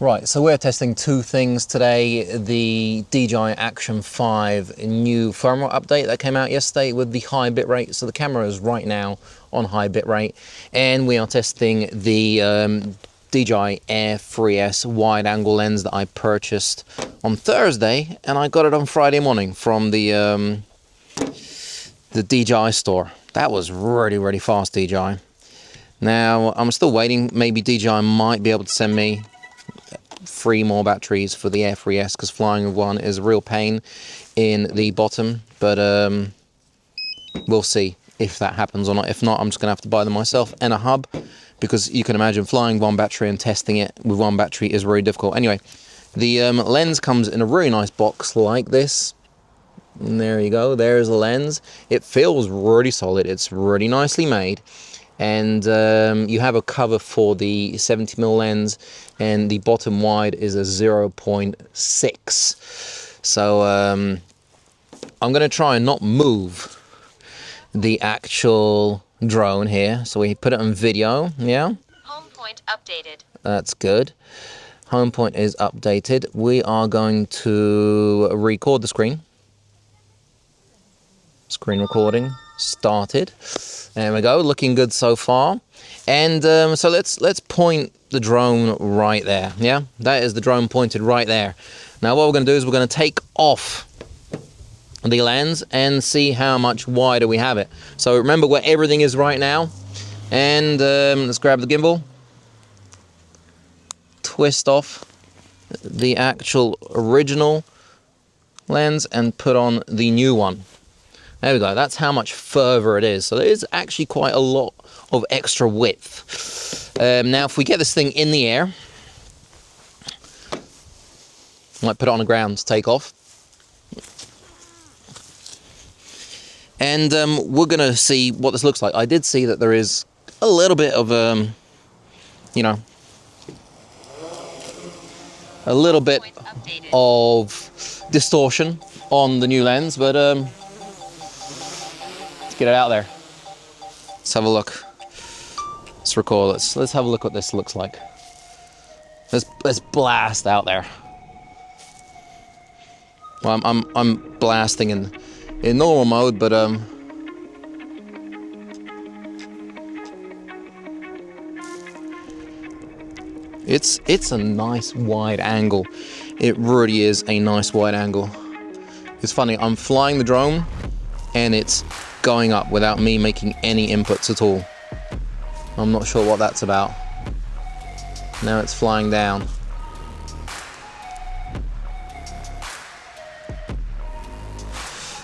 Right, so we're testing two things today. The DJI Action 5 new firmware update that came out yesterday with the high bitrate. So the camera is right now on high bitrate. And we are testing the DJI Air 3S wide angle lens that I purchased on Thursday. And I got it on Friday morning from the DJI store. That was really fast, DJI. Now, I'm still waiting. Maybe DJI might be able to send me 3 more batteries for the Air 3S, because flying with one is a real pain in the bottom, but we'll see if that happens or not. If not, I'm just gonna have to buy them myself and a hub, because you can imagine flying one battery and testing it with one battery is very difficult. Anyway, the lens comes in a really nice box like this, and there you go, there's the lens. It feels really solid, it's really nicely made. And you have a cover for the 70mm lens, and the bottom wide is a 0.6. So I'm going to try and not move the actual drone here. So we put it on video, yeah? Home point updated. That's good. Home point is updated. We are going to record the screen. Screen recording started. There we go, looking good so far. And so let's point the drone right there. Yeah, that is the drone pointed right there. Now what we're going to do is we're going to take off the lens and see how much wider we have it. So remember where everything is right now. And let's grab the gimbal, twist off the actual original lens and put on the new one. There we go, that's how much further it is. So there is actually quite a lot of extra width. Now if we get this thing in the air, I might put it on the ground to take off. And we're gonna see what this looks like. I did see that there is a little bit of, you know, a little bit of distortion on the new lens, but get it out there. Let's have a look. Let's record. Let's have a look what this looks like. Let's blast out there. Well, I'm blasting in normal mode, but it's a nice wide angle. It really is a nice wide angle. It's funny. I'm flying the drone, and it's going up without me making any inputs at all. I'm not sure what that's about. Now it's flying down.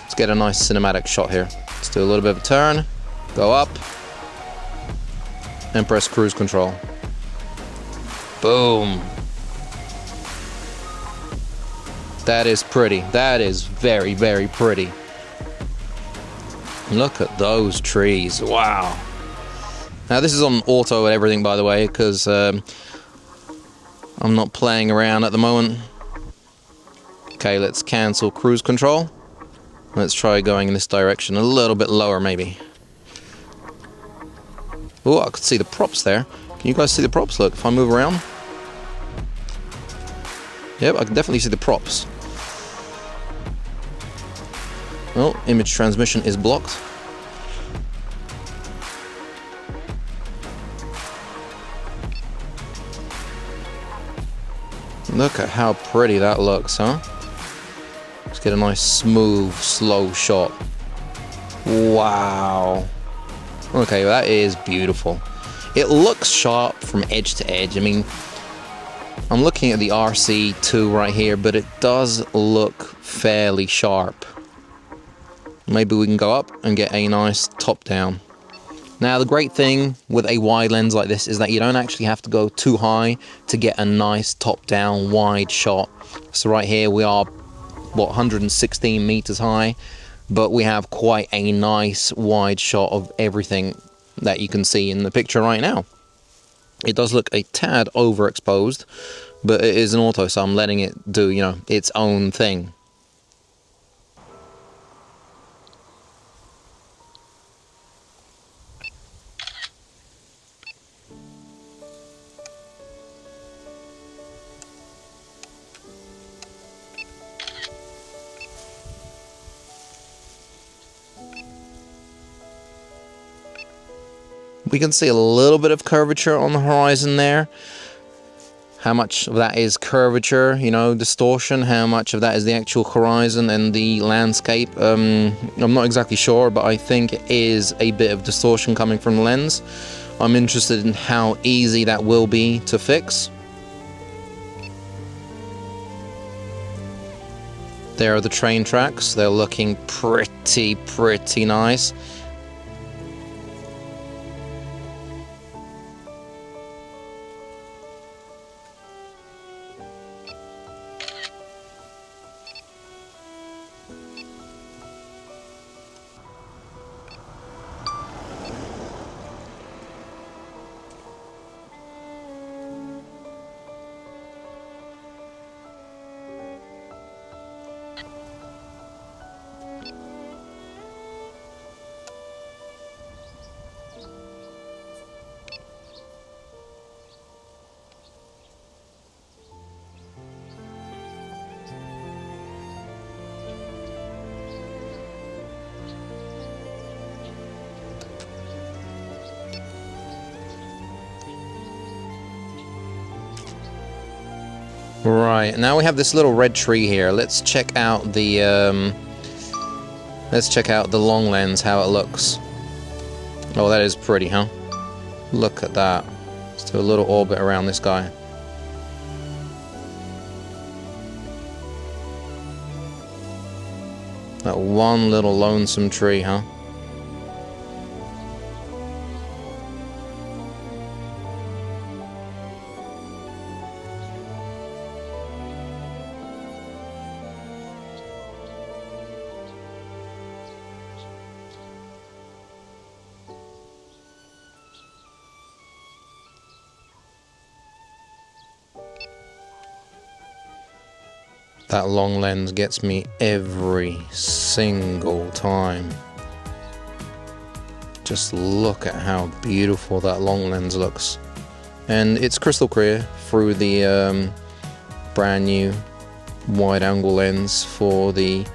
Let's get a nice cinematic shot here. Let's do a little bit of a turn, go up, and press cruise control. Boom. That is pretty. That is very pretty. Look at those trees, wow. Now this is on auto and everything, by the way, because I'm not playing around at the moment. Okay, let's cancel cruise control. Let's try going in this direction, a little bit lower maybe. Oh, I could see the props there. Can you guys see the props? Look, if I move around. Yep, I can definitely see the props. Well, image transmission is blocked. Look at how pretty that looks, huh? Let's get a nice, smooth, slow shot. Wow. Okay, well, that is beautiful. It looks sharp from edge to edge. I mean, I'm looking at the RC2 right here, but it does look fairly sharp. Maybe we can go up and get a nice top down. Now the great thing with a wide lens like this is that you don't actually have to go too high to get a nice top down wide shot. So right here we are, what, 116 meters high, but we have quite a nice wide shot of everything that you can see in the picture right now. It does look a tad overexposed, but it is an auto, so I'm letting it do, you know, its own thing. We can see a little bit of curvature on the horizon there. How much of that is curvature, you know, distortion? How much of that is the actual horizon and the landscape? I'm not exactly sure, but I think it is a bit of distortion coming from the lens. I'm interested in how easy that will be to fix. There are the train tracks. They're looking pretty nice. Right, now we have this little red tree here. Let's check out the long lens, how it looks. Oh, that is pretty, huh? Look at that. Let's do a little orbit around this guy. That one little lonesome tree, huh? That long lens gets me every single time. Just look at how beautiful that long lens looks. And it's crystal clear through the brand new wide angle lens for the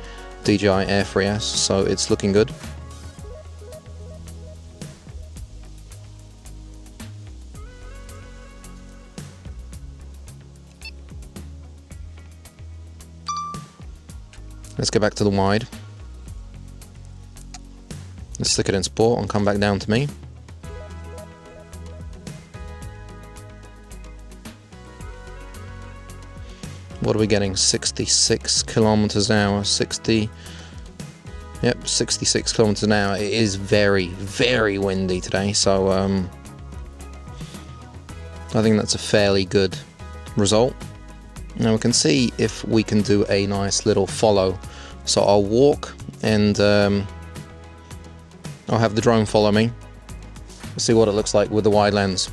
DJI Air 3S, so it's looking good. Let's get back to the wide. Let's stick it in sport and come back down to me. What are we getting? 66 kilometers an hour. 66 kilometers an hour. It is very windy today, so I think that's a fairly good result. Now we can see if we can do a nice little follow. So I'll walk and I'll have the drone follow me. Let's see what it looks like with the wide lens.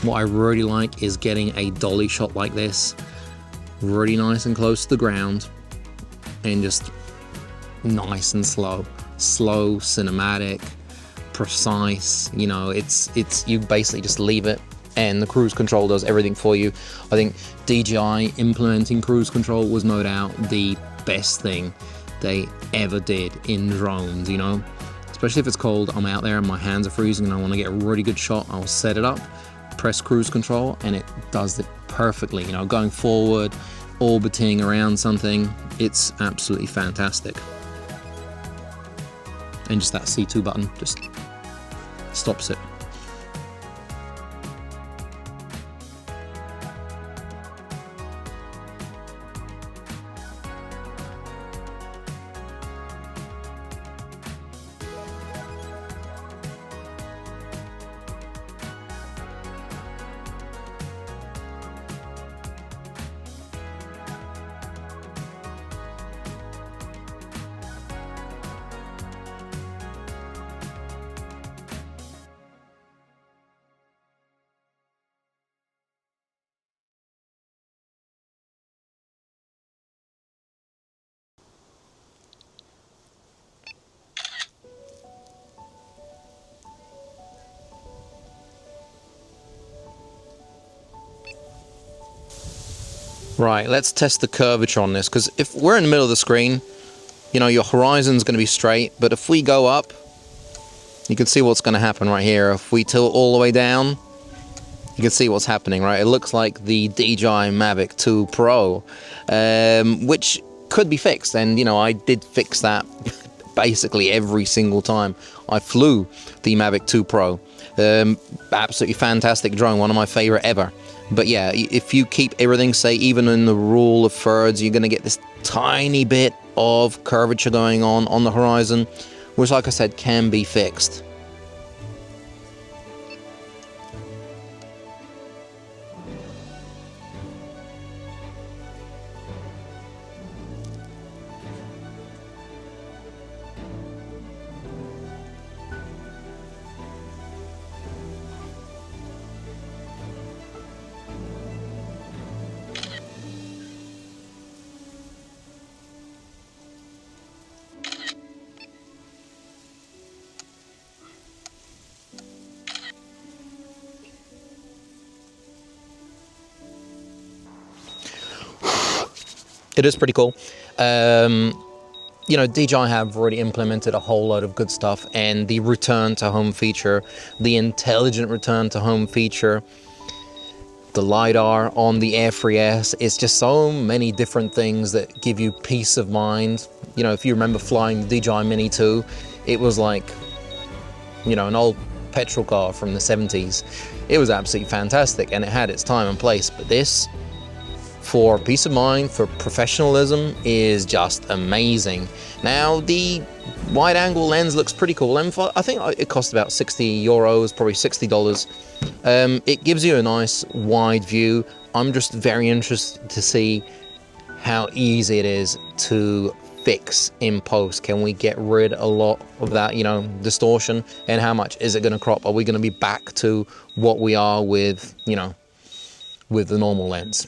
What I really like is getting a dolly shot like this, really nice and close to the ground, and just nice and slow, cinematic, precise. You know, it's you basically just leave it, and the cruise control does everything for you. I think DJI implementing cruise control was no doubt the best thing they ever did in drones. You know, especially if it's cold, I'm out there and my hands are freezing and I want to get a really good shot. I'll set it up, press cruise control, and it does it perfectly, you know, going forward, orbiting around something. It's absolutely fantastic. And just that C2 button just stops it. Right, let's test the curvature on this, because if we're in the middle of the screen, you know, your horizon's going to be straight, but if we go up, you can see what's going to happen right here. If we tilt all the way down, you can see what's happening, right? It looks like the DJI Mavic 2 Pro, which could be fixed, and, you know, I did fix that basically every single time I flew the Mavic 2 Pro. Absolutely fantastic drone, one of my favorite ever. But yeah, if you keep everything, say, even in the rule of thirds, you're going to get this tiny bit of curvature going on the horizon, which, like I said, can be fixed. It is pretty cool. You know, DJI have already implemented a whole lot of good stuff, and the return to home feature, the intelligent return to home feature, the LiDAR on the Air 3S, it's just so many different things that give you peace of mind. You know, if you remember flying the DJI Mini 2, it was like, you know, an old petrol car from the 70s. It was absolutely fantastic, and it had its time and place, but this, for peace of mind, for professionalism, is just amazing. Now, the wide angle lens looks pretty cool, and I think it cost about €60, probably $60. It gives you a nice wide view. I'm just very interested to see how easy it is to fix in post. Can we get rid a lot of that, you know, distortion, and how much is it going to crop? Are we going to be back to what we are with, you know, with the normal lens?